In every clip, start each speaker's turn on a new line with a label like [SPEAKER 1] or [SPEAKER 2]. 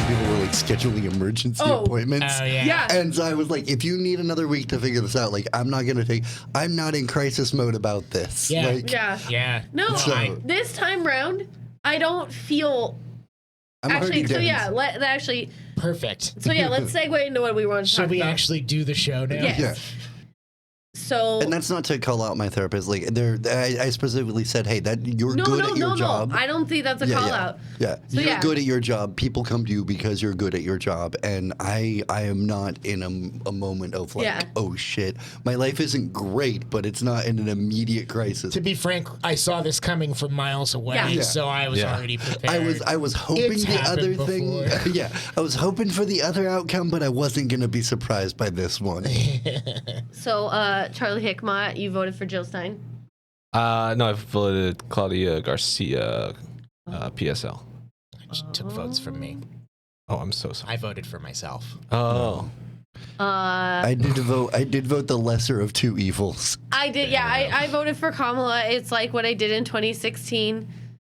[SPEAKER 1] people were like scheduling emergency appointments.
[SPEAKER 2] Oh, yeah.
[SPEAKER 1] And so I was like, if you need another week to figure this out, like, I'm not in crisis mode about this.
[SPEAKER 2] Yeah.
[SPEAKER 1] Like,
[SPEAKER 2] Yeah.
[SPEAKER 3] No,
[SPEAKER 1] So-
[SPEAKER 3] this time round, I don't feel.
[SPEAKER 1] I'm
[SPEAKER 3] Actually,
[SPEAKER 1] already
[SPEAKER 3] so
[SPEAKER 1] dense.
[SPEAKER 2] Perfect.
[SPEAKER 3] So yeah, let's segue into what we want to talk
[SPEAKER 2] Should we
[SPEAKER 3] about.
[SPEAKER 2] actually do the show now?
[SPEAKER 3] Yes.
[SPEAKER 1] Yeah.
[SPEAKER 3] So.
[SPEAKER 1] And that's not to call out my therapist. Like, I specifically said, hey, that you're good at your job.
[SPEAKER 3] No, I don't think that's a call out.
[SPEAKER 1] Yeah,
[SPEAKER 3] So,
[SPEAKER 1] you're good at your job. People come to you because you're good at your job, and I am not in a moment of like, oh shit, my life isn't great, but it's not in an immediate crisis.
[SPEAKER 2] To be frank, I saw this coming from miles away, so I was already prepared.
[SPEAKER 1] I was hoping
[SPEAKER 2] It's
[SPEAKER 1] the other
[SPEAKER 2] happened
[SPEAKER 1] thing.
[SPEAKER 2] before.
[SPEAKER 1] Yeah, I was hoping for the other outcome, but I wasn't gonna be surprised by this one.
[SPEAKER 3] So, Charlie Hickmott, you voted for Jill Stein.
[SPEAKER 4] No, I voted Claudia Garcia, PSL.
[SPEAKER 2] She took votes from me.
[SPEAKER 4] Oh, I'm so sorry.
[SPEAKER 2] I voted for myself.
[SPEAKER 4] Oh.
[SPEAKER 1] I did vote the lesser of two evils.
[SPEAKER 3] I did, I voted for Kamala. It's like what I did in 2016.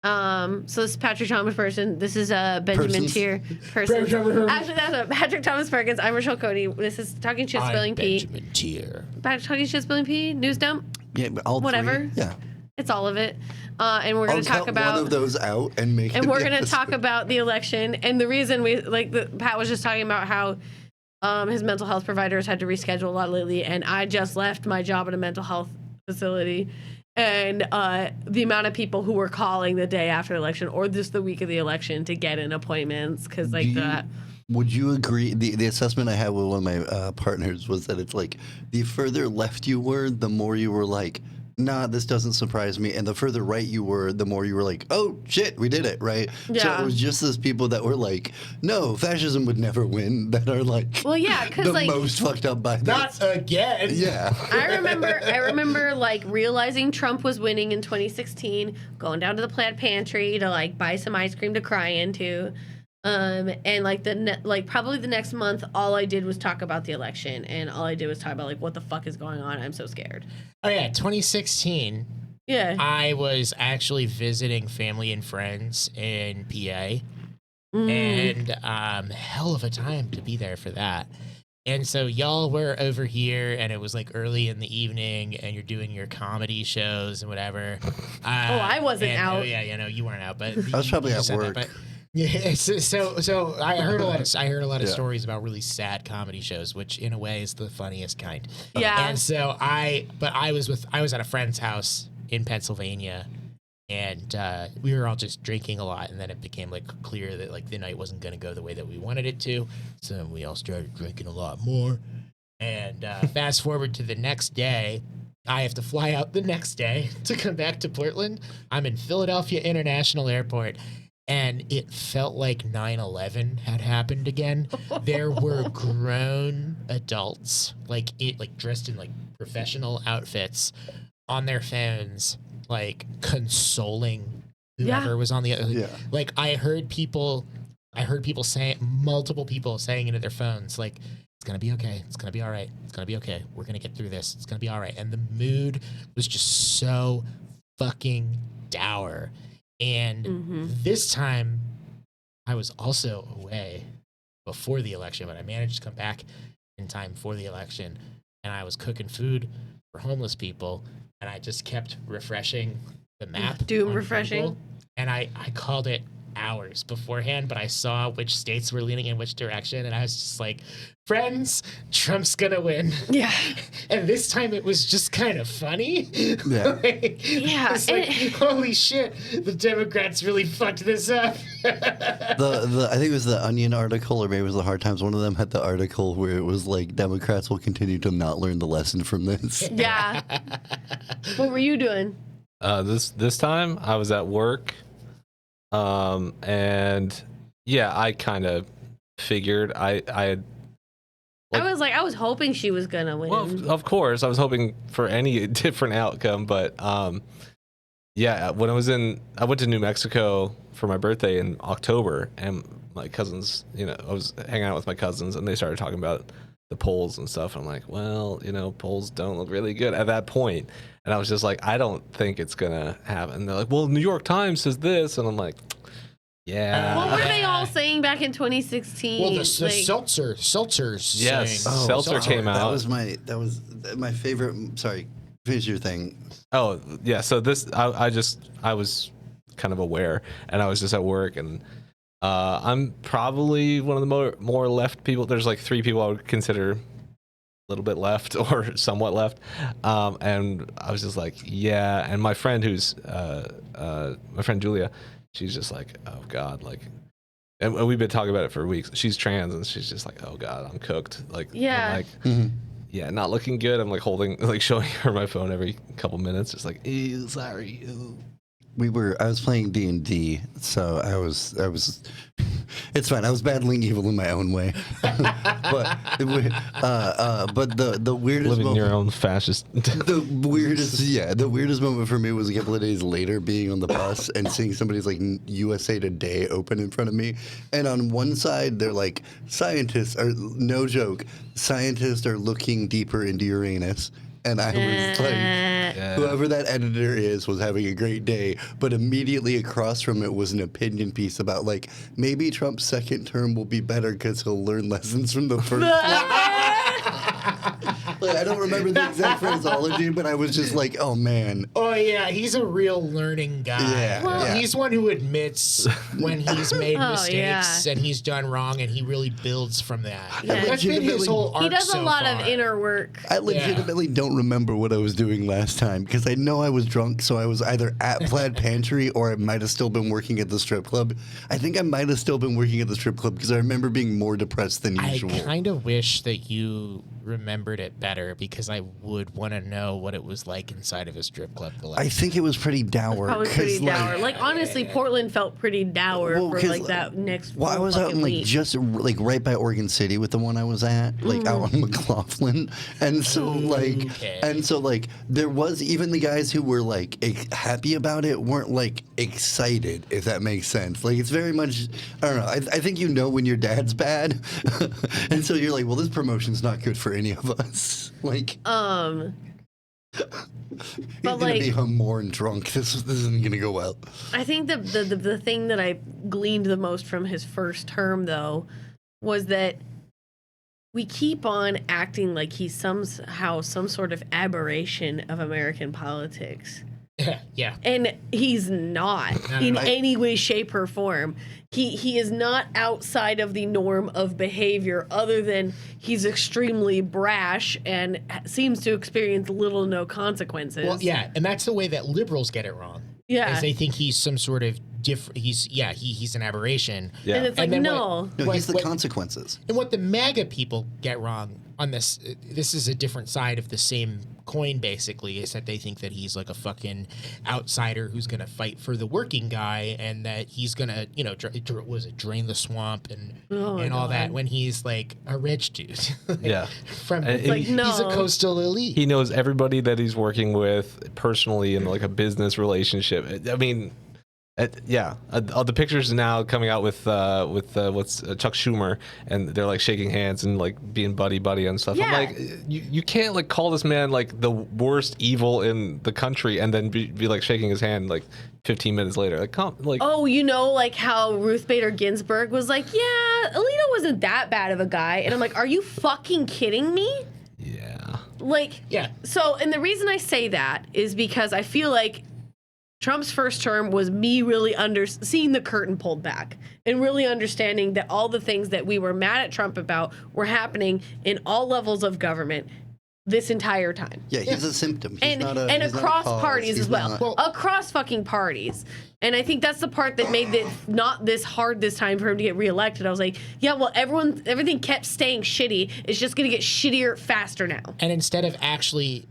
[SPEAKER 3] So this is Patrick Thomas Person. This is Benjamin Tier Person. Actually, that's Patrick Thomas Perkins. I'm Rochelle Cote. This is Talking Shit Spilling Pee.
[SPEAKER 2] Benjamin Tier.
[SPEAKER 3] Talking Shit Spilling Pee. News dump.
[SPEAKER 1] Yeah, but all
[SPEAKER 3] Whatever.
[SPEAKER 1] three. Yeah.
[SPEAKER 3] It's all of it. And we're going to
[SPEAKER 1] I'll
[SPEAKER 3] talk
[SPEAKER 1] cut
[SPEAKER 3] about
[SPEAKER 1] one of those out and make.
[SPEAKER 3] and
[SPEAKER 1] it
[SPEAKER 3] we're
[SPEAKER 1] the
[SPEAKER 3] going to
[SPEAKER 1] episode.
[SPEAKER 3] talk about the election and the reason Pat was just talking about how his mental health providers had to reschedule a lot lately, and I just left my job at a mental health facility, and the amount of people who were calling the day after the election or just the week of the election to get in appointments because that.
[SPEAKER 1] Would you agree? The assessment I had with one of my partners was that it's like the further left you were, the more you were like, nah, this doesn't surprise me. And the further right you were, the more you were like, oh, shit, we did it, right?
[SPEAKER 3] Yeah.
[SPEAKER 1] So it was just those people that were like, no, fascism would never win, that are like,
[SPEAKER 3] Well, yeah, because
[SPEAKER 1] the
[SPEAKER 3] like
[SPEAKER 1] most fucked up by this.
[SPEAKER 2] Not again.
[SPEAKER 1] Yeah.
[SPEAKER 3] I remember like realizing Trump was winning in 2016, going down to the Plaid Pantry to like buy some ice cream to cry into. And like probably the next month, all I did was talk about the election, and all I did was talk about like what the fuck is going on. I'm so scared.
[SPEAKER 2] Oh yeah, 2016.
[SPEAKER 3] Yeah.
[SPEAKER 2] I was actually visiting family and friends in PA, and hell of a time to be there for that. And so y'all were over here, and it was like early in the evening, and you're doing your comedy shows and whatever.
[SPEAKER 3] I wasn't out.
[SPEAKER 2] Oh yeah, you weren't out, but
[SPEAKER 1] I was probably at
[SPEAKER 2] said that,
[SPEAKER 1] work.
[SPEAKER 2] but- yeah, so I heard a lot of stories about really sad comedy shows, which in a way is the funniest kind.
[SPEAKER 3] Yeah.
[SPEAKER 2] And so I was at a friend's house in Pennsylvania, and we were all just drinking a lot, and then it became like clear that like the night wasn't going to go the way that we wanted it to, so then we all started drinking a lot more. And fast forward to the next day, I have to fly out the next day to come back to Portland. I'm in Philadelphia International Airport. And it felt like 9/11 had happened again. There were grown adults, like dressed in like professional outfits, on their phones, like consoling whoever was on the other.
[SPEAKER 1] Yeah.
[SPEAKER 2] Like I heard people saying, multiple people saying into their phones, like, it's gonna be okay. It's gonna be all right. It's gonna be okay. We're gonna get through this. It's gonna be all right. And the mood was just so fucking dour. And this time, I was also away before the election, but I managed to come back in time for the election. And I was cooking food for homeless people, and I just kept refreshing the map.
[SPEAKER 3] Doom
[SPEAKER 2] on
[SPEAKER 3] refreshing.
[SPEAKER 2] Google, and I called it hours beforehand, but I saw which states were leaning in which direction, and I was just like, friends, Trump's gonna win.
[SPEAKER 3] Yeah.
[SPEAKER 2] And this time it was just kind of funny.
[SPEAKER 1] Yeah.
[SPEAKER 3] Yeah.
[SPEAKER 2] It's like, holy shit, the Democrats really fucked this up.
[SPEAKER 1] I think it was the Onion article, or maybe it was the Hard Times. One of them had the article where it was like, Democrats will continue to not learn the lesson from this.
[SPEAKER 3] Yeah. What were you doing?
[SPEAKER 4] This time I was at work. And yeah, I kind of figured I had.
[SPEAKER 3] I was hoping she was gonna win.
[SPEAKER 4] Well, of course, I was hoping for any different outcome, but yeah, when I went to New Mexico for my birthday in October, and my cousins, I was hanging out with my cousins, and they started talking about the polls and stuff. I'm like, well, polls don't look really good at that point. And I was just like, I don't think it's gonna happen. And they're like, well, New York Times says this, and I'm like, Yeah.
[SPEAKER 3] What were they
[SPEAKER 2] Yeah.
[SPEAKER 3] all saying back in 2016?
[SPEAKER 2] Well, the
[SPEAKER 3] Like,
[SPEAKER 2] seltzers.
[SPEAKER 4] Yes.
[SPEAKER 2] saying-
[SPEAKER 4] Seltzer came
[SPEAKER 1] That
[SPEAKER 4] out.
[SPEAKER 1] was my favorite. Sorry, finish your thing.
[SPEAKER 4] Oh yeah, so this I was kind of aware, and I was just at work, and I'm probably one of the more left people. There's like 3 people I would consider a little bit left or somewhat left, and I was just like, yeah. And my friend my friend Julia, she's just like, oh God, like. And we've been talking about it for weeks. She's trans, and she's just like, "Oh God, I'm cooked." Like,
[SPEAKER 3] Yeah.
[SPEAKER 4] I'm like, yeah, not looking good. I'm like showing her my phone every couple minutes, just like, ew, sorry. Ew.
[SPEAKER 1] I was playing D&D, so I was it's fine. I was battling evil in my own way. but the weirdest
[SPEAKER 4] Living
[SPEAKER 1] moment,
[SPEAKER 4] your own fascist.
[SPEAKER 1] the weirdest moment for me was a couple of days later being on the bus and seeing somebody's like USA Today open in front of me. And on one side, they're like, scientists are, no joke, scientists are looking deeper into Uranus. And I was like, whoever that editor is was having a great day. But immediately across from it was an opinion piece about, like, maybe Trump's second term will be better because he'll learn lessons from the first one. Like, I don't remember the exact phraseology, but I was just like, oh, man.
[SPEAKER 2] Oh yeah, he's a real learning guy.
[SPEAKER 1] Yeah, Well- yeah.
[SPEAKER 2] He's one who admits when he's made
[SPEAKER 3] Oh,
[SPEAKER 2] mistakes
[SPEAKER 3] yeah.
[SPEAKER 2] and he's done wrong, and he really builds from that.
[SPEAKER 3] Yeah.
[SPEAKER 2] That's been his whole arc
[SPEAKER 3] he does a
[SPEAKER 2] so
[SPEAKER 3] lot of
[SPEAKER 2] far.
[SPEAKER 3] inner work.
[SPEAKER 1] I legitimately don't remember what I was doing last time because I know I was drunk, so I was either at Plaid Pantry or I might have still been working at the strip club. I think I might have still been working at the strip club because I remember being more depressed than
[SPEAKER 2] I
[SPEAKER 1] usual.
[SPEAKER 2] kind of wish that you remembered it better because I would want to know what it was like inside of a strip club.
[SPEAKER 1] I think it was pretty dour.
[SPEAKER 3] Probably pretty
[SPEAKER 1] 'cause, like,
[SPEAKER 3] dour. Like honestly, Portland felt pretty dour
[SPEAKER 1] Well,
[SPEAKER 3] for
[SPEAKER 1] 'cause,
[SPEAKER 3] like that next.
[SPEAKER 1] Well, I was out in
[SPEAKER 3] fucking
[SPEAKER 1] like
[SPEAKER 3] week.
[SPEAKER 1] just like right by Oregon City with the one I was at, like out on McLaughlin, and so like there was even the guys who were like happy about it weren't like excited, if that makes sense. Like it's very much I don't know. I think you know when your dad's bad, and so you're like, well, this promotion's not good for any of us. Like he's
[SPEAKER 3] but
[SPEAKER 1] gonna be
[SPEAKER 3] like
[SPEAKER 1] home more and drunk. This isn't gonna go well.
[SPEAKER 3] I think the thing that I gleaned the most from his first term though was that we keep on acting like he's somehow some sort of aberration of American politics.
[SPEAKER 2] yeah.
[SPEAKER 3] And he's not in
[SPEAKER 1] I-
[SPEAKER 3] any way, shape, or form. He is not outside of the norm of behavior other than he's extremely brash and seems to experience little to no consequences.
[SPEAKER 2] Well, yeah, and that's the way that liberals get it wrong.
[SPEAKER 3] Yeah.
[SPEAKER 2] Is they think he's some sort of different. He's an aberration.
[SPEAKER 4] Yeah.
[SPEAKER 3] And it's like,
[SPEAKER 2] And then
[SPEAKER 3] no.
[SPEAKER 1] No, he's the
[SPEAKER 2] what-
[SPEAKER 1] consequences.
[SPEAKER 2] And what the MAGA people get wrong on this is a different side of the same coin, basically, is that they think that he's like a fucking outsider who's going to fight for the working guy and that he's going to, drain the swamp and
[SPEAKER 3] Oh,
[SPEAKER 2] all
[SPEAKER 3] God.
[SPEAKER 2] that when he's like a rich dude.
[SPEAKER 4] Yeah.
[SPEAKER 2] From,
[SPEAKER 4] And
[SPEAKER 3] Like,
[SPEAKER 2] he's a
[SPEAKER 3] no.
[SPEAKER 2] coastal elite.
[SPEAKER 4] He knows everybody that he's working with personally in like a business relationship. I mean, all the pictures now coming out with Chuck Schumer, and they're like shaking hands and like being buddy and stuff.
[SPEAKER 3] Yeah.
[SPEAKER 4] I'm like, you can't like call this man like the worst evil in the country and then be like shaking his hand like 15 minutes later. Like,
[SPEAKER 3] Oh, like how Ruth Bader Ginsburg was like, yeah, Alito wasn't that bad of a guy. And I'm like, are you fucking kidding me?
[SPEAKER 4] yeah.
[SPEAKER 3] Like,
[SPEAKER 2] Yeah.
[SPEAKER 3] So, and the reason I say that is because I feel like Trump's first term was me really seeing the curtain pulled back and really understanding that all the things that we were mad at Trump about were happening in all levels of government this entire time.
[SPEAKER 1] Yeah, he's a symptom. He's
[SPEAKER 3] And
[SPEAKER 1] not a,
[SPEAKER 3] and
[SPEAKER 1] he's not a
[SPEAKER 3] across
[SPEAKER 1] cause.
[SPEAKER 3] parties
[SPEAKER 1] He's
[SPEAKER 3] as well.
[SPEAKER 1] not-
[SPEAKER 2] Well-
[SPEAKER 3] Across fucking parties. And I think that's the part that made it not this hard this time for him to get reelected. I was like, yeah, well, everything kept staying shitty. It's just going to get shittier faster now.
[SPEAKER 2] And instead of actually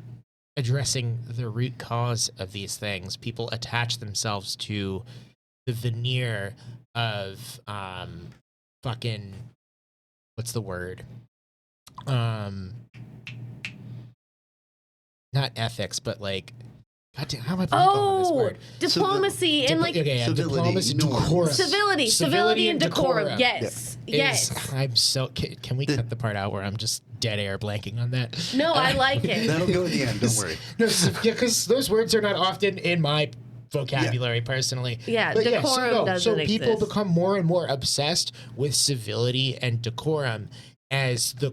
[SPEAKER 2] addressing the root cause of these things, people attach themselves to the veneer of fucking what's the word? Not ethics, but like goddamn, how am I blanking on this word?
[SPEAKER 3] Diplomacy and like
[SPEAKER 1] Civility,
[SPEAKER 2] diplomacy,
[SPEAKER 1] norms.
[SPEAKER 2] decorum.
[SPEAKER 3] civility and decorum. Yes. Yes.
[SPEAKER 2] I'm so. Can we cut the part out where I'm just dead air blanking on that?
[SPEAKER 3] No, I like it.
[SPEAKER 1] That'll go at the end. Don't worry.
[SPEAKER 2] No, because those words are not often in my vocabulary personally.
[SPEAKER 3] Yeah,
[SPEAKER 2] But
[SPEAKER 3] decorum doesn't
[SPEAKER 2] so people
[SPEAKER 3] exist.
[SPEAKER 2] become more and more obsessed with civility and decorum as the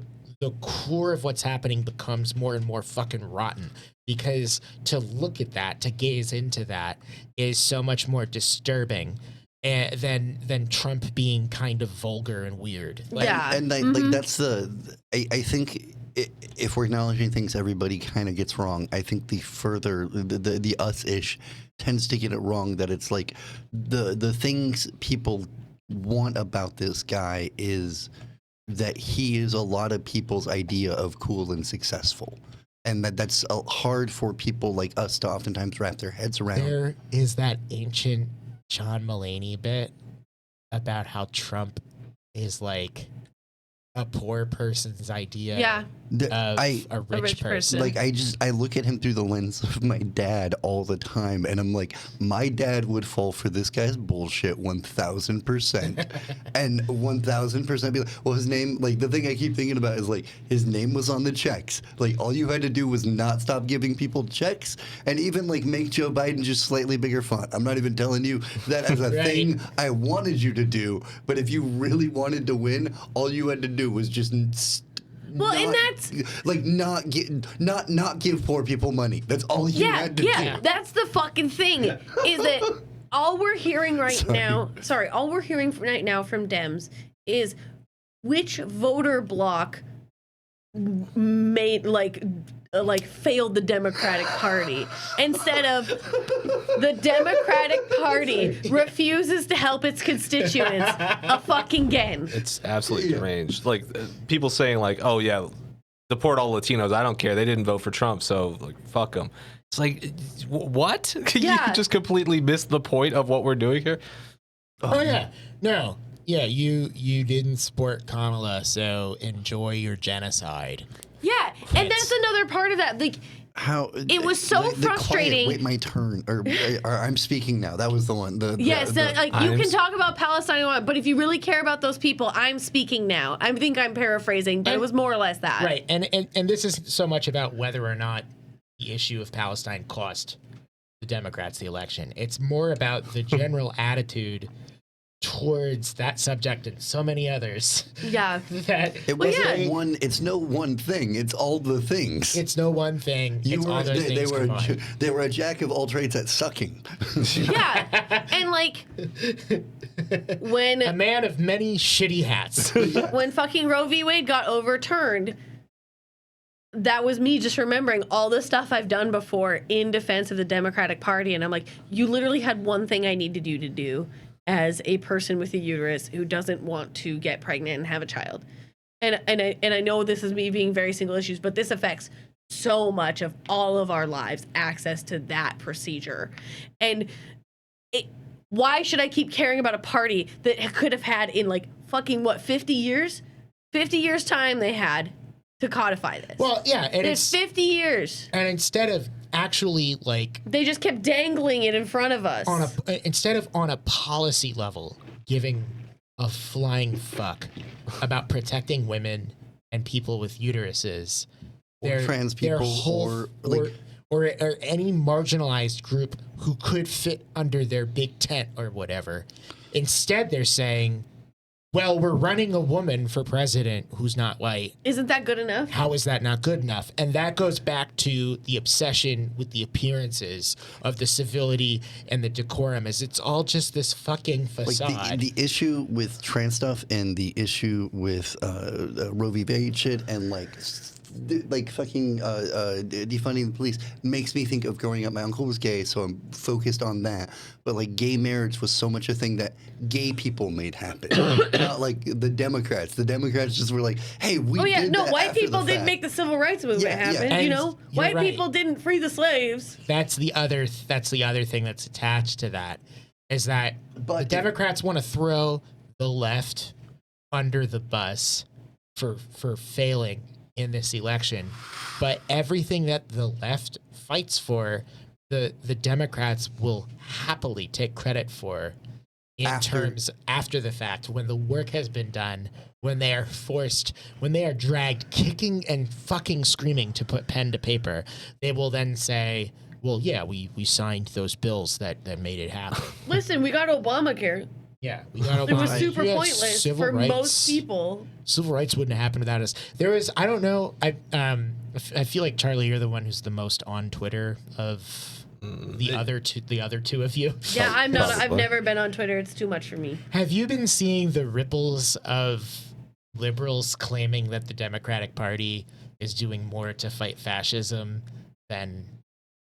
[SPEAKER 2] core of what's happening becomes more and more fucking rotten. Because to look at that, to gaze into that, is so much more disturbing than Trump being kind of vulgar and weird.
[SPEAKER 3] Yeah.
[SPEAKER 1] And like that's I think if we're acknowledging things everybody kind of gets wrong, I think the further the us-ish tends to get it wrong, that it's like the things people want about this guy is that he is a lot of people's idea of cool and successful. And that's hard for people like us to oftentimes wrap their heads around.
[SPEAKER 2] There is that ancient John Mulaney bit about how Trump is like a poor person's idea of a rich person.
[SPEAKER 1] Like I look at him through the lens of my dad all the time, and I'm like, my dad would fall for this guy's bullshit 1,000%, and 1,000% be like, well, his name, like the thing I keep thinking about is like his name was on the checks. Like all you had to do was not stop giving people checks, and even like make Joe Biden just slightly bigger font. I'm not even telling you that as a thing I wanted you to do, but if you really wanted to win, all you had to do was just
[SPEAKER 3] and that's
[SPEAKER 1] like not give poor people money. That's all you had to do.
[SPEAKER 3] That's the fucking thing. Is that all we're hearing right now? Sorry, all we're hearing right now from Dems is which voter bloc made failed the Democratic Party, instead of the Democratic Party refuses to help its constituents again.
[SPEAKER 4] It's absolutely deranged. Like people saying like, oh yeah, deport all Latinos. I don't care. They didn't vote for Trump, so like fuck them. It's like, what? You just completely missed the point of what we're doing here.
[SPEAKER 2] You didn't support Kamala, so enjoy your genocide.
[SPEAKER 3] Yeah, and that's another part of that. Like,
[SPEAKER 1] how
[SPEAKER 3] it was so frustrating.
[SPEAKER 1] Wait, my turn. Or I'm speaking now. That was the one. You
[SPEAKER 3] can talk about Palestine, but if you really care about those people, I'm speaking now. I think I'm paraphrasing, but it was more or less that.
[SPEAKER 2] Right, and this is so much about whether or not the issue of Palestine cost the Democrats the election. It's more about the general attitude towards that subject and so many others.
[SPEAKER 3] Yeah.
[SPEAKER 2] That
[SPEAKER 1] it wasn't one. It's no one thing. It's all the things.
[SPEAKER 2] It's no one thing. All those things combined.
[SPEAKER 1] They were a jack of all trades at sucking.
[SPEAKER 3] Yeah, and like when
[SPEAKER 2] a man of many shitty hats.
[SPEAKER 3] When fucking Roe v. Wade got overturned, that was me just remembering all the stuff I've done before in defense of the Democratic Party, and I'm like, you literally had one thing I needed you to do as a person with a uterus who doesn't want to get pregnant and have a child. And I know this is me being very single issues, but this affects so much of all of our lives, access to that procedure. And why should I keep caring about a party that could have had in like fucking 50 years? 50 years time they had to codify this.
[SPEAKER 2] Well, yeah. And
[SPEAKER 3] it's 50 years.
[SPEAKER 2] And instead of actually like...
[SPEAKER 3] They just kept dangling it in front of us.
[SPEAKER 2] Instead of on a policy level giving a flying fuck about protecting women and people with uteruses,
[SPEAKER 1] or trans people,
[SPEAKER 2] or any marginalized group who could fit under their big tent or whatever. Instead, they're saying, well, we're running a woman for president who's not white.
[SPEAKER 3] Isn't that good enough?
[SPEAKER 2] How is that not good enough? And that goes back to the obsession with the appearances of the civility and the decorum, as it's all just this fucking facade.
[SPEAKER 1] Like the issue with trans stuff and the issue with Roe v. Wade shit and like fucking defunding the police makes me think of growing up. My uncle was gay, so I'm focused on that. But like gay marriage was so much a thing that gay people made happen, not like the Democrats. The Democrats just were like, "Hey, we."
[SPEAKER 3] White people didn't make the civil rights movement happen.
[SPEAKER 2] And
[SPEAKER 3] you know, white people didn't free the slaves.
[SPEAKER 2] That's the other thing that's attached to that is that the Democrats want to throw the left under the bus for failing in this election, but everything that the left fights for, the Democrats will happily take credit for after the fact, when the work has been done, when they are dragged kicking and fucking screaming to put pen to paper. They will then say, Well, yeah, we signed those bills that made it happen.
[SPEAKER 3] Listen, we got Obamacare.
[SPEAKER 2] Yeah, we got
[SPEAKER 3] It was
[SPEAKER 2] Obama.
[SPEAKER 3] super
[SPEAKER 2] Yeah,
[SPEAKER 3] pointless
[SPEAKER 2] civil
[SPEAKER 3] for
[SPEAKER 2] rights.
[SPEAKER 3] most people.
[SPEAKER 2] Civil rights wouldn't have happened without us. There was, I don't know, I feel like Charlie, you're the one who's the most on Twitter of the other two of you.
[SPEAKER 3] Yeah, I'm not. I've
[SPEAKER 4] Probably.
[SPEAKER 3] never been on Twitter. It's too much for me.
[SPEAKER 2] Have you been seeing the ripples of liberals claiming that the Democratic Party is doing more to fight fascism than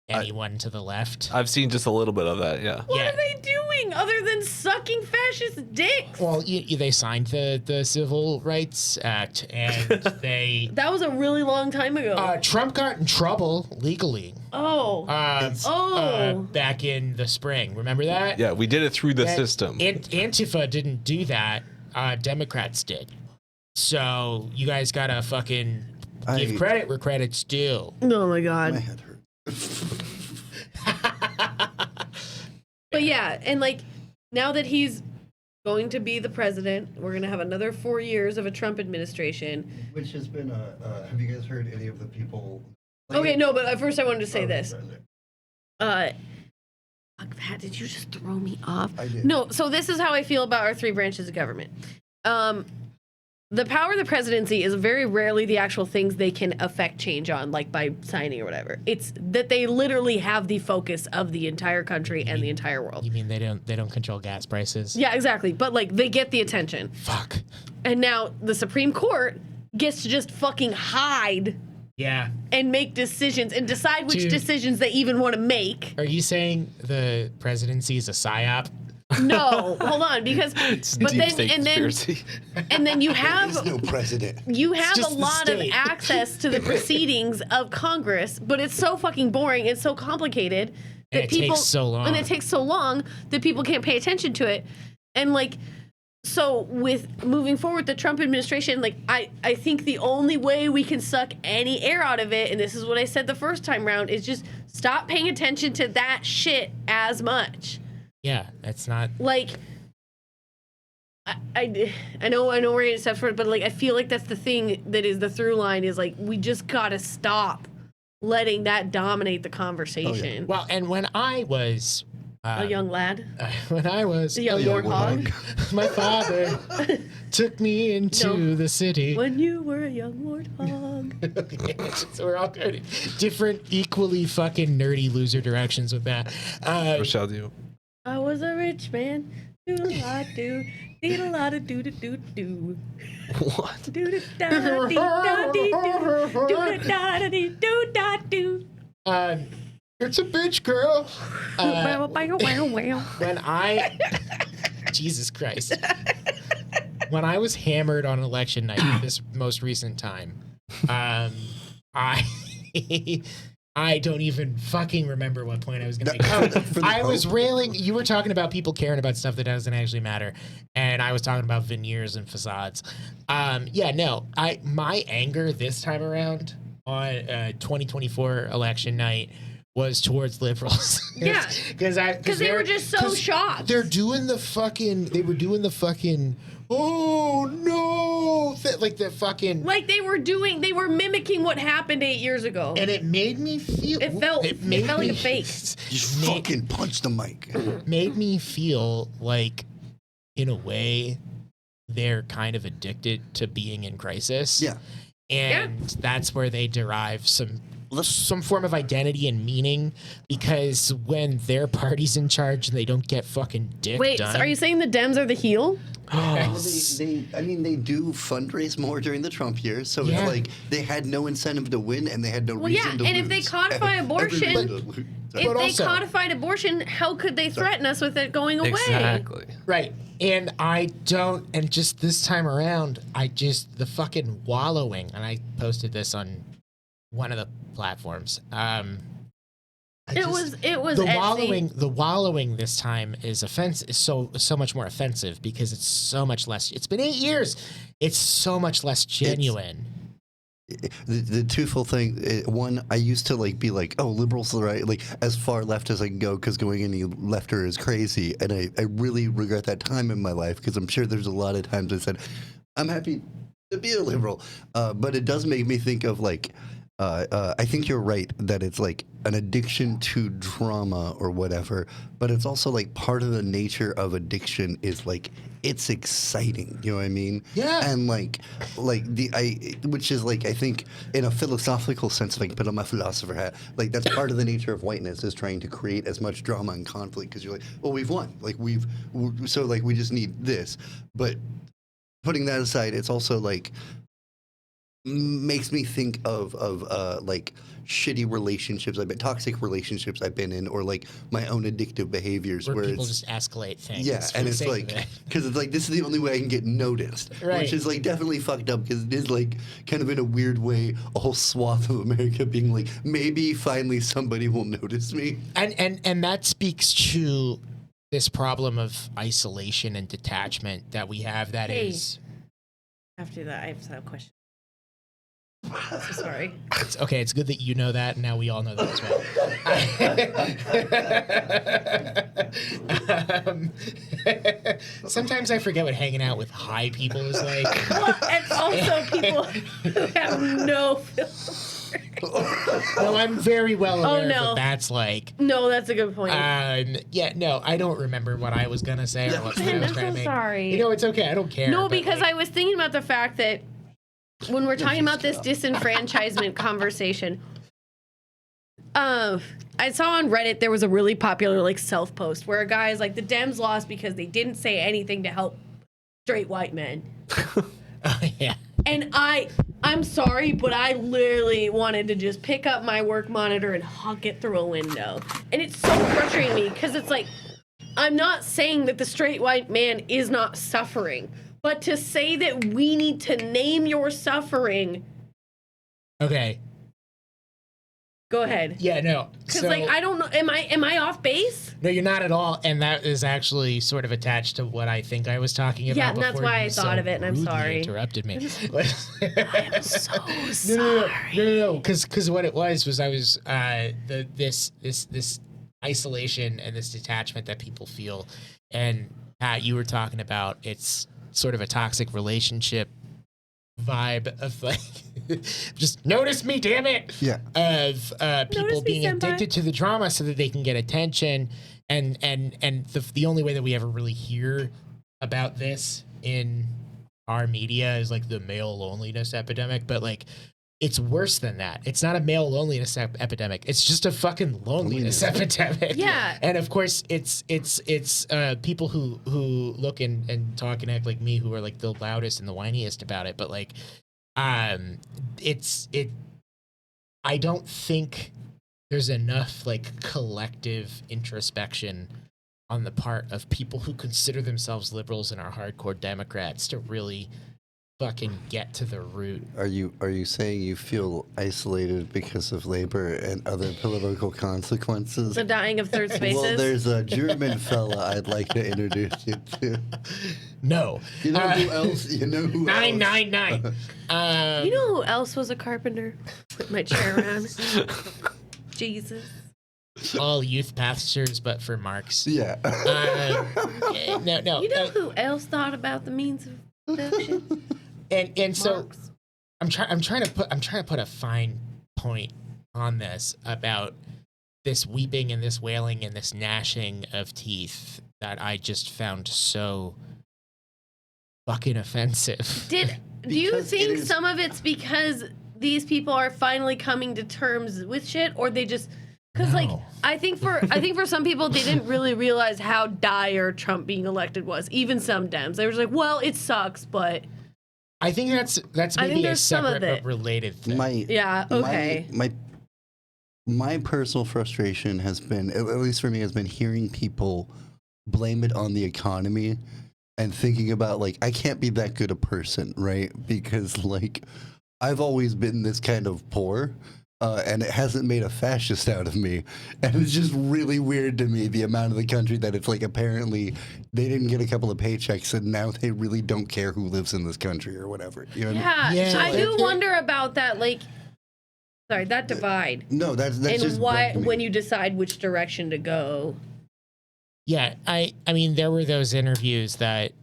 [SPEAKER 2] anyone to the left?
[SPEAKER 4] I've seen just a little bit of that. Yeah.
[SPEAKER 3] What
[SPEAKER 2] Yeah.
[SPEAKER 3] are they doing other than sucking fascist dicks?
[SPEAKER 2] Well, they signed the Civil Rights Act, and they
[SPEAKER 3] That was a really long time ago.
[SPEAKER 2] Trump got in trouble legally
[SPEAKER 3] Oh.
[SPEAKER 2] back in the spring. Remember that?
[SPEAKER 4] Yeah, we did it through the
[SPEAKER 2] That
[SPEAKER 4] system.
[SPEAKER 2] Antifa didn't do that. Democrats did. So you guys gotta fucking give credit where credit's due.
[SPEAKER 3] Oh my god.
[SPEAKER 1] My head hurts.
[SPEAKER 3] But yeah, and like now that he's going to be the president, we're gonna have another 4 years of a Trump administration.
[SPEAKER 1] Which has been have you guys heard any of the people?
[SPEAKER 3] Okay, no, but first I wanted to say this.
[SPEAKER 1] Sorry.
[SPEAKER 3] Fuck that! Did you just throw me off?
[SPEAKER 1] I did.
[SPEAKER 3] No. So this is how I feel about our three branches of government. The power of the presidency is very rarely the actual things they can affect change on, like by signing or whatever. It's that they literally have the focus of the entire country and the entire world.
[SPEAKER 2] You mean they don't control gas prices?
[SPEAKER 3] Yeah, exactly. But like they get the attention.
[SPEAKER 2] Fuck.
[SPEAKER 3] And now the Supreme Court gets to just fucking hide
[SPEAKER 2] Yeah.
[SPEAKER 3] and make decisions and decide which
[SPEAKER 2] Dude.
[SPEAKER 3] decisions they even want to make.
[SPEAKER 2] Are you saying the presidency is a psyop?
[SPEAKER 3] No, hold on, because
[SPEAKER 4] It's
[SPEAKER 3] but
[SPEAKER 4] deep
[SPEAKER 3] then
[SPEAKER 4] state
[SPEAKER 3] and then
[SPEAKER 4] conspiracy.
[SPEAKER 3] and then you
[SPEAKER 1] There
[SPEAKER 3] have
[SPEAKER 1] is no president.
[SPEAKER 3] you have a
[SPEAKER 2] just the
[SPEAKER 3] lot of
[SPEAKER 2] state.
[SPEAKER 3] access to the proceedings of Congress, but it's so fucking boring, it's so complicated that
[SPEAKER 2] And it
[SPEAKER 3] people
[SPEAKER 2] takes so long.
[SPEAKER 3] and it takes so long that people can't pay attention to it. And like so with moving forward the Trump administration, like I think the only way we can suck any air out of it, and this is what I said the first time round, is just stop paying attention to that shit as much.
[SPEAKER 2] Yeah, that's not.
[SPEAKER 3] Like I know we're getting steps for it, but like I feel like that's the thing that is the through line is like we just gotta stop letting that dominate the conversation.
[SPEAKER 2] Well, and when I was
[SPEAKER 3] A young lad,
[SPEAKER 2] when I was
[SPEAKER 3] a young warthog.
[SPEAKER 2] my father took me into
[SPEAKER 3] No.
[SPEAKER 2] the city.
[SPEAKER 3] When you were a young warthog.
[SPEAKER 2] So we're all going different, equally fucking nerdy loser directions with that.
[SPEAKER 4] Rochelle, do you?
[SPEAKER 3] I was a rich man. Do-a-la-do. Dee-da-la-da, do-da-do-do.
[SPEAKER 4] What?
[SPEAKER 3] Do-da-da-dee-da-dee-do. Do-da-da-dee-do-da-do.
[SPEAKER 2] It's a bitch, girl.
[SPEAKER 3] Wow.
[SPEAKER 2] When I, Jesus Christ, when I was hammered on election night, this most recent time, I don't even fucking remember what point I was going to make.
[SPEAKER 1] For the
[SPEAKER 2] I was
[SPEAKER 1] Pope?
[SPEAKER 2] railing. You were talking about people caring about stuff that doesn't actually matter, and I was talking about veneers and facades. Yeah, no. My anger this time around on 2024 election night was towards liberals.
[SPEAKER 3] Yeah.
[SPEAKER 2] because
[SPEAKER 3] they were just so shocked.
[SPEAKER 2] They were doing the fucking. Oh no! Like the fucking.
[SPEAKER 3] Like they were mimicking what happened 8 years ago.
[SPEAKER 2] And it made me feel.
[SPEAKER 3] It felt like a fake.
[SPEAKER 1] Just fucking punch the mic.
[SPEAKER 2] Made me feel like, in a way, they're kind of addicted to being in crisis.
[SPEAKER 1] Yeah.
[SPEAKER 2] And that's where they derive some form of identity and meaning, because when their party's in charge and they don't get fucking dick
[SPEAKER 3] Wait,
[SPEAKER 2] done.
[SPEAKER 3] so are you saying the Dems are the heel?
[SPEAKER 1] They do fundraise more during the Trump years, so
[SPEAKER 2] Yeah.
[SPEAKER 1] it's like they had no incentive to win and they had no
[SPEAKER 3] Well,
[SPEAKER 1] reason
[SPEAKER 3] yeah,
[SPEAKER 1] to
[SPEAKER 3] and
[SPEAKER 1] lose.
[SPEAKER 3] if they codify abortion-
[SPEAKER 1] Everybody to lose.
[SPEAKER 3] If
[SPEAKER 2] But
[SPEAKER 3] they
[SPEAKER 2] also-
[SPEAKER 3] codified abortion, how could they threaten us with it going away?
[SPEAKER 4] Exactly.
[SPEAKER 2] Right. And and just this time around, the fucking wallowing, and I posted this on one of the platforms.
[SPEAKER 3] It was
[SPEAKER 2] the
[SPEAKER 3] Etsy.
[SPEAKER 2] wallowing this time is offensive. Is so much more offensive because it's so much less. It's been 8 years. It's so much less genuine.
[SPEAKER 1] The twofold thing. One, I used to be like, oh, liberals are right, like as far left as I can go, because going any lefter is crazy, and I really regret that time in my life, because I'm sure there's a lot of times I said, I'm happy to be a liberal, but it does make me think of I think you're right that it's like an addiction to drama or whatever, but it's also like part of the nature of addiction is like it's exciting. You know what I mean?
[SPEAKER 2] Yeah.
[SPEAKER 1] And which is like I think in a philosophical sense, if I can put on my philosopher hat, like that's part of the nature of whiteness is trying to create as much drama and conflict because you're like, well, we've won, like we just need this, but putting that aside, it's also like makes me think of like shitty relationships toxic relationships I've been in, or like my own addictive behaviors
[SPEAKER 2] where people
[SPEAKER 1] it's
[SPEAKER 2] just escalate things.
[SPEAKER 1] yeah, and it's like because it's like this is the only way I can get noticed,
[SPEAKER 2] Right.
[SPEAKER 1] which is like definitely fucked up because it is like kind of in a weird way a whole swath of America being like maybe finally somebody will notice me.
[SPEAKER 2] And that speaks to this problem of isolation and detachment that we have. That is.
[SPEAKER 3] After that, I have a question. So sorry.
[SPEAKER 2] It's okay. It's good that you know that. And now we all know that as well. Sometimes I forget what hanging out with high people is like.
[SPEAKER 3] Well, and also people who have no filter.
[SPEAKER 2] Well, I'm very well aware of
[SPEAKER 3] no.
[SPEAKER 2] what that's like.
[SPEAKER 3] No, that's a good point.
[SPEAKER 2] Yeah, no, I don't remember what I was gonna say or what point I was
[SPEAKER 3] I'm
[SPEAKER 2] trying to
[SPEAKER 3] so
[SPEAKER 2] make.
[SPEAKER 3] sorry.
[SPEAKER 2] You know, it's okay. I don't care.
[SPEAKER 3] No,
[SPEAKER 2] but,
[SPEAKER 3] because
[SPEAKER 2] like,
[SPEAKER 3] I was thinking about the fact that when we're talking about this disenfranchisement conversation, I saw on Reddit there was a really popular like self post where a guy is like, the Dems lost because they didn't say anything to help straight white men.
[SPEAKER 2] yeah.
[SPEAKER 3] And I'm sorry, but I literally wanted to just pick up my work monitor and huck it through a window. And it's so frustrating me because it's like, I'm not saying that the straight white man is not suffering, but to say that we need to name your suffering.
[SPEAKER 2] Okay.
[SPEAKER 3] Go ahead.
[SPEAKER 2] Yeah, no.
[SPEAKER 3] Because like I don't know, am I off base?
[SPEAKER 2] No, you're not at all, and that is actually sort of attached to what I think I was talking about.
[SPEAKER 3] Yeah, and that's
[SPEAKER 2] before
[SPEAKER 3] why
[SPEAKER 2] you
[SPEAKER 3] I thought
[SPEAKER 2] so
[SPEAKER 3] of it, and I'm
[SPEAKER 2] rudely
[SPEAKER 3] sorry.
[SPEAKER 2] Interrupted me.
[SPEAKER 3] I'm so sorry.
[SPEAKER 2] No. Because what it was I was this isolation and this detachment that people feel, and Pat, you were talking about it's sort of a toxic relationship vibe of like just notice me, damn it.
[SPEAKER 1] Yeah.
[SPEAKER 2] Of people
[SPEAKER 3] Notice me,
[SPEAKER 2] being
[SPEAKER 3] senpai.
[SPEAKER 2] addicted to the drama so that they can get attention, and the only way that we ever really hear about this in our media is like the male loneliness epidemic, but like it's worse than that. It's not a male loneliness epidemic. It's just a fucking loneliness epidemic.
[SPEAKER 3] Yeah.
[SPEAKER 2] And of course, it's people who look and talk and act like me who are like the loudest and the whiniest about it. But like, I don't think there's enough like collective introspection on the part of people who consider themselves liberals and are hardcore Democrats to really fucking get to the root.
[SPEAKER 1] Are you saying you feel isolated because of labor and other political consequences?
[SPEAKER 3] The dying of third spaces.
[SPEAKER 1] Well, there's a German fella I'd like to introduce you to.
[SPEAKER 2] No.
[SPEAKER 1] You know who else? You know who
[SPEAKER 2] 999.
[SPEAKER 3] You know who else was a carpenter? Put my chair around. Jesus.
[SPEAKER 2] All youth pastors, but for Marx.
[SPEAKER 1] Yeah.
[SPEAKER 2] No.
[SPEAKER 3] You know who else thought about the means of production?
[SPEAKER 2] And so
[SPEAKER 3] Marx.
[SPEAKER 2] I'm trying to put a fine point on this about this weeping and this wailing and this gnashing of teeth that I just found so fucking offensive.
[SPEAKER 3] Do you
[SPEAKER 1] Because
[SPEAKER 3] think
[SPEAKER 1] it is-
[SPEAKER 3] some of it's because these people are finally coming to terms with shit, or they just because like
[SPEAKER 2] No.
[SPEAKER 3] I think for some people they didn't really realize how dire Trump being elected was. Even some Dems, they were just like, well, it sucks, but
[SPEAKER 2] I think that's
[SPEAKER 3] I think
[SPEAKER 2] maybe a
[SPEAKER 3] there's some of
[SPEAKER 2] separate
[SPEAKER 3] it.
[SPEAKER 2] but related thing.
[SPEAKER 3] yeah, okay.
[SPEAKER 1] My personal frustration has been, at least for me, has been hearing people blame it on the economy and thinking about like I can't be that good a person, right? Because like I've always been this kind of poor. And it hasn't made a fascist out of me. And it's just really weird to me, the amount of the country that it's like apparently they didn't get a couple of paychecks and now they really don't care who lives in this country or whatever. You know what I mean?
[SPEAKER 3] Yeah,
[SPEAKER 2] Yeah,
[SPEAKER 3] I
[SPEAKER 2] like-
[SPEAKER 3] do wonder about that. Like, sorry, that divide
[SPEAKER 1] No, that's
[SPEAKER 3] and
[SPEAKER 1] just
[SPEAKER 3] why
[SPEAKER 1] bugged me.
[SPEAKER 3] when you decide which direction to go.
[SPEAKER 2] Yeah, I mean, there were those interviews that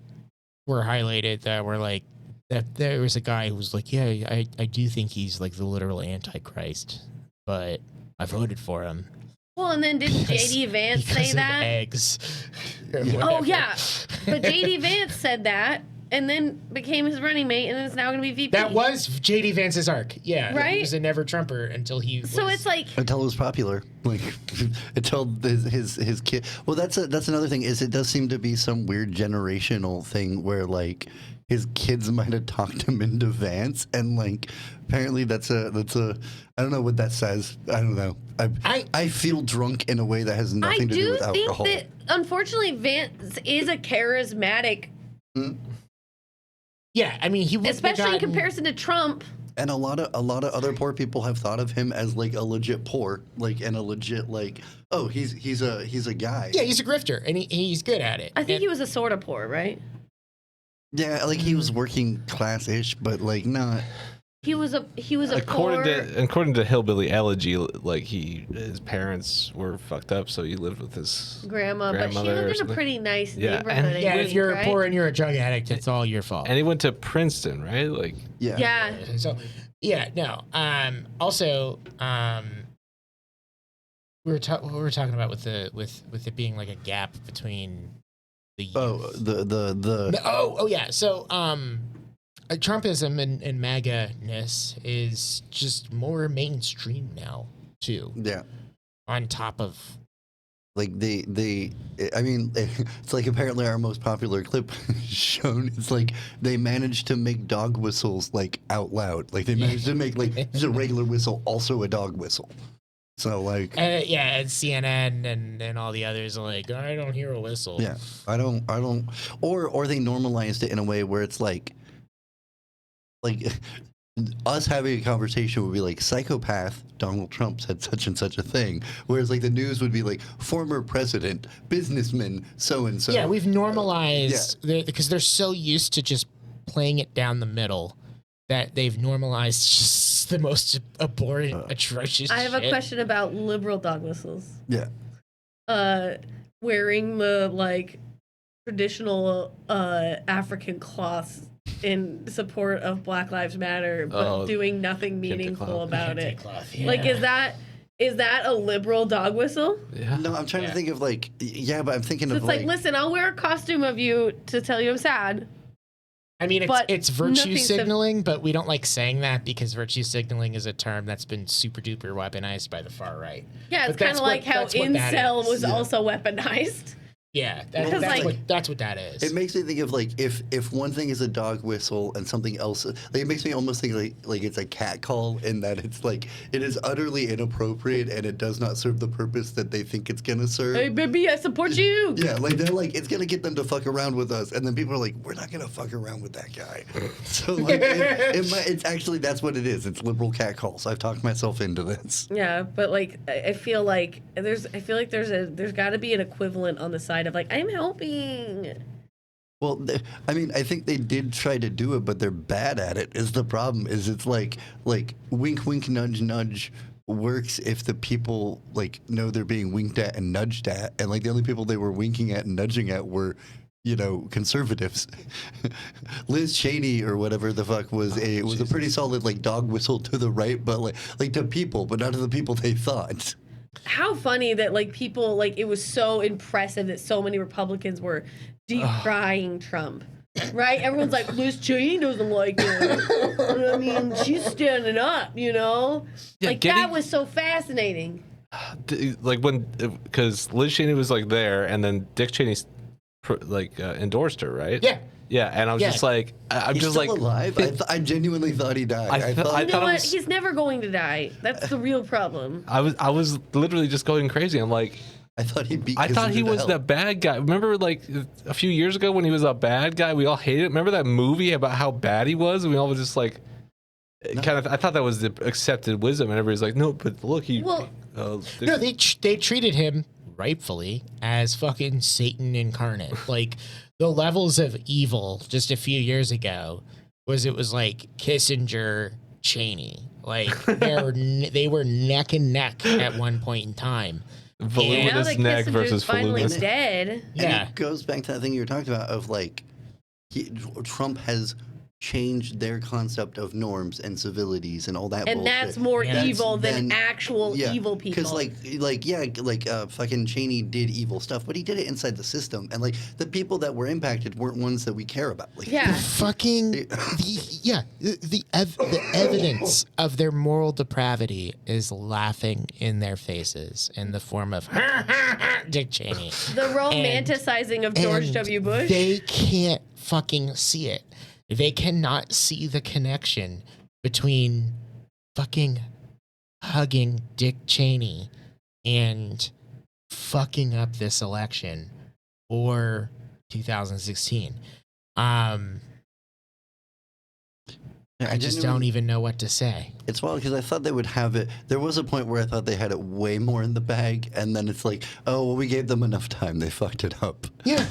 [SPEAKER 2] were highlighted that were like that there was a guy who was like, yeah, I do think he's like the literal Antichrist, but I voted for him.
[SPEAKER 3] Well, and then didn't J.D. Vance say that?
[SPEAKER 2] Eggs.
[SPEAKER 3] Oh, yeah. But J.D. Vance said that and then became his running mate and is now going to be VP.
[SPEAKER 2] That was J.D. Vance's arc. Yeah.
[SPEAKER 3] Right?
[SPEAKER 2] He was a never Trumper until he
[SPEAKER 3] So
[SPEAKER 2] was,
[SPEAKER 3] it's like...
[SPEAKER 1] Until it was popular. Like, until his kid... Well, that's another thing, is it does seem to be some weird generational thing where, like, his kids might have talked him into Vance, and, like, apparently that's a... I don't know what that says. I don't know. I feel drunk in a way that has nothing to do with alcohol.
[SPEAKER 3] I do think that, unfortunately, Vance is a charismatic...
[SPEAKER 2] Yeah, I mean, he would
[SPEAKER 3] especially in comparison to Trump.
[SPEAKER 1] And a lot of other poor people have thought of him as like a legit poor, like, and a legit like, oh, he's a guy.
[SPEAKER 2] Yeah, he's a grifter, and he's good at it.
[SPEAKER 3] I think he was a sort of poor, right?
[SPEAKER 1] Yeah, like he was working class-ish, but like not.
[SPEAKER 3] He was a
[SPEAKER 4] according to Hillbilly Elegy, like his parents were fucked up, so he lived with his
[SPEAKER 3] grandma, but she lived in a pretty nice neighborhood.
[SPEAKER 2] Yeah, if you're poor and you're a drug addict, it's all your fault.
[SPEAKER 4] And he went to Princeton, right? Like,
[SPEAKER 3] yeah.
[SPEAKER 2] So, yeah, no. Also, we were talking about with it being like a gap between the youth. Yeah. So, Trumpism and MAGA-ness is just more mainstream now, too.
[SPEAKER 1] Yeah.
[SPEAKER 2] On top of...
[SPEAKER 1] Like, I mean, it's like apparently our most popular clip shown. It's like they managed to make dog whistles, like, out loud. Like, they managed to make, like, just a regular whistle also a dog whistle. So, like...
[SPEAKER 2] and CNN and all the others are like, I don't hear a whistle.
[SPEAKER 1] Yeah, I don't... Or they normalized it in a way where it's like us having a conversation would be like, psychopath Donald Trump said such and such a thing, whereas like the news would be like, former president, businessman, so and so.
[SPEAKER 2] Yeah, we've normalized because they're so used to just playing it down the middle that they've normalized just the most abhorrent, atrocious.
[SPEAKER 3] I have
[SPEAKER 2] shit.
[SPEAKER 3] a question about liberal dog whistles.
[SPEAKER 1] Yeah.
[SPEAKER 3] Wearing the like traditional African cloths in support of Black Lives Matter, but doing nothing meaningful about it.
[SPEAKER 2] Yeah.
[SPEAKER 3] Like, is that a liberal dog whistle?
[SPEAKER 4] Yeah.
[SPEAKER 1] No, I'm trying to think of like, but I'm thinking
[SPEAKER 3] So
[SPEAKER 1] of
[SPEAKER 3] it's like, listen, I'll wear a costume of you to tell you I'm sad.
[SPEAKER 2] I mean,
[SPEAKER 3] But
[SPEAKER 2] it's virtue
[SPEAKER 3] nothing's
[SPEAKER 2] signaling, but we don't like saying that because virtue signaling is a term that's been super duper weaponized by the far right.
[SPEAKER 3] Yeah, it's
[SPEAKER 2] But
[SPEAKER 3] kind of like how
[SPEAKER 2] that's what that
[SPEAKER 3] incel
[SPEAKER 2] is.
[SPEAKER 3] was also weaponized.
[SPEAKER 2] Yeah,
[SPEAKER 3] Because,
[SPEAKER 2] that's what that is.
[SPEAKER 1] it makes me think of like if one thing is a dog whistle and something else, like it makes me almost think like it's a cat call, in that it's like it is utterly inappropriate and it does not serve the purpose that they think it's gonna serve.
[SPEAKER 3] Hey, baby, I support you.
[SPEAKER 1] Yeah, like they're like, it's gonna get them to fuck around with us, and then people are like, we're not gonna fuck around with that guy. So like, it's actually, that's what it is. It's liberal cat calls. I've talked myself into this.
[SPEAKER 3] Yeah, but like I feel like there's got to be an equivalent on the side of like, I'm helping.
[SPEAKER 1] Well, I mean, I think they did try to do it, but they're bad at it. Is the problem? Is it's like wink, wink, nudge, nudge works if the people like know they're being winked at and nudged at, and like the only people they were winking at and nudging at were, conservatives. Liz Cheney or whatever the fuck was a pretty solid like dog whistle to the right, but like to people, but not to the people they thought.
[SPEAKER 3] How funny that like people, like, it was so impressive that so many Republicans were decrying Trump. Right? Everyone's like, Liz Cheney doesn't like it. I mean, she's standing up,
[SPEAKER 4] Yeah,
[SPEAKER 3] like, that was so fascinating.
[SPEAKER 4] Like because Liz Cheney was like there, and then Dick Cheney endorsed her, right? Yeah, and I was just like,
[SPEAKER 1] He's
[SPEAKER 4] just
[SPEAKER 1] still
[SPEAKER 4] like
[SPEAKER 1] alive. I genuinely thought he died.
[SPEAKER 4] I thought
[SPEAKER 3] You know what? He's never going to die. That's the real problem.
[SPEAKER 4] I was literally just going crazy. I'm like,
[SPEAKER 1] I thought he beat.
[SPEAKER 4] I thought he was
[SPEAKER 1] hell.
[SPEAKER 4] the bad guy. Remember, like a few years ago when he was a bad guy, we all hated it. Remember that movie about how bad he was? And we all was just like, kind of. I thought that was the accepted wisdom, and everybody's like, no, but look, he.
[SPEAKER 3] Well,
[SPEAKER 2] no, they treated him rightfully as fucking Satan incarnate. Like, the levels of evil just a few years ago was like Kissinger, Cheney. Like, they were neck and neck at one point in time.
[SPEAKER 4] Voluminous neck versus
[SPEAKER 3] finally
[SPEAKER 4] voluminous.
[SPEAKER 3] dead.
[SPEAKER 1] And it goes back to that thing you were talking about of like, Trump has changed their concept of norms and civilities and all that
[SPEAKER 3] And
[SPEAKER 1] bullshit.
[SPEAKER 3] that's more
[SPEAKER 2] Yeah.
[SPEAKER 3] evil than
[SPEAKER 1] Then-
[SPEAKER 3] actual evil people.
[SPEAKER 1] Because fucking Cheney did evil stuff, but he did it inside the system, and like the people that were impacted weren't ones that we care about. Like,
[SPEAKER 3] yeah.
[SPEAKER 2] The evidence of their moral depravity is laughing in their faces in the form of Dick Cheney.
[SPEAKER 3] The romanticizing of George
[SPEAKER 2] And
[SPEAKER 3] W. Bush.
[SPEAKER 2] They can't fucking see it. They cannot see the connection between fucking hugging Dick Cheney and fucking up this election or 2016.
[SPEAKER 1] I
[SPEAKER 2] I just
[SPEAKER 1] genuinely-
[SPEAKER 2] don't even know what to say.
[SPEAKER 1] It's wild because I thought they would have it. There was a point where I thought they had it way more in the bag, and then it's like, oh, well, we gave them enough time. They fucked it up.
[SPEAKER 2] Yeah.